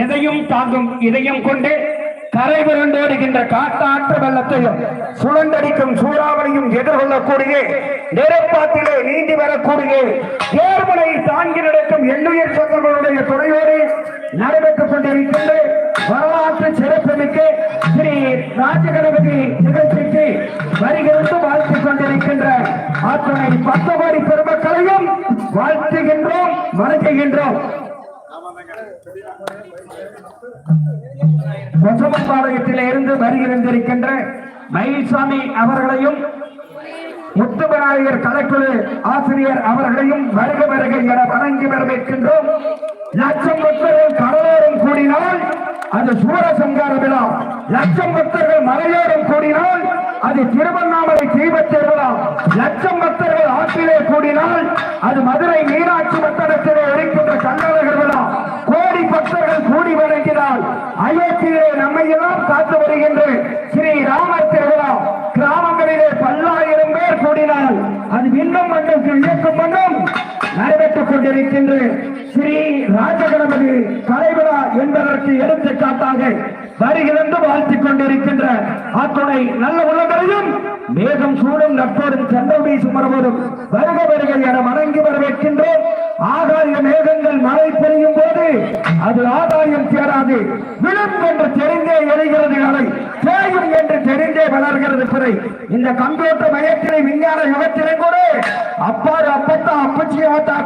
எதையும் தாங்கும் இதயம் கொண்டு கரை புரண்டோடுகின்ற காட்டாற்ற வெள்ளத்தையும் சுழண்டடிக்கும் சூறாவளியும் எதிர்கொள்ளக்கூடிய நெருப்பாத்திலே நீந்தி வரக்கூடிய தேர்மலை தாங்கி நடக்கும் எண்ணுயிர் சொந்தங்களுடைய துணையோடு நடைபெற்றுக் கொண்டிருக்கின்ற வரலாற்று சிறப்புமிக்க ஸ்ரீ ராஜகணபதி நிகழ்ச்சிக்கு வருகிறது வாழ்த்திக் கொண்டிருக்கின்ற அத்தனை 10 கோடி பெருமக்களையும் வாழ்த்துகின்றோம் வணங்குகின்றோம். கொசமம்பாளையத்திலே இருந்து வருகின்றிருக்கின்ற மயில்சாமி அவர்களையும் முத்துவிநாயகர் கலைக்குழு ஆசிரியர் அவர்களையும் வருக வருக என வணங்கி வரவேற்கின்றோம். லட்சம் பக்தர்கள் கடலோரம் கூடினால் அது சூரசங்கார விழா, லட்சம் பக்தர்கள் மலையோரம் கூடினால் அது திருவண்ணாமலை தீபத் திருவிழா, லட்சம் பக்தர்கள் ஆற்றிலே கூடினால் அது மதுரை மீனாட்சி பட்டணத்திலே இருக்கின்ற கண்ணழகர் விழா, கோடி பக்தர்கள் கூடி வணங்கினால் அயோத்தியிலே நம்மை எல்லாம் காத்து வருகின்ற ஸ்ரீ ராமர் திருவிழா, கிராமங்களிலே 10,000 பேர் கூடினால் அது இன்னும் மண்ணுக்கு இயக்கும் மண்ணும் நடைபெற்றுக் கொண்டிருக்கின்ற ஸ்ரீ ராஜகணபதி கலைவிழா என்பதற்கு எடுத்துக்காட்டாக வருகிறது வாழ்த்திக் கொண்டிருக்கின்ற அத்துணை நல்ல உள்ளங்களையும் மேகம் சூடும் நட்போடும் சென்றோடி சுமரவோடும் வருக வருக என வணங்கி வரவேற்கின்றோம். ஆகாய மேகங்கள் மழை பெய்யும் போது அது ஆதாயம் சேராது, விழும் என்று தெரிந்தே எரிகிறது அலை, தேயும் என்று தெரிந்தே வளர்கிறது பிறை. இந்த கம்ப்யூட்டர் மையத்திலே விஞ்ஞான யுகத்திலே கூட அப்பாறு அப்பத்தா அப்பச்சியாத்தா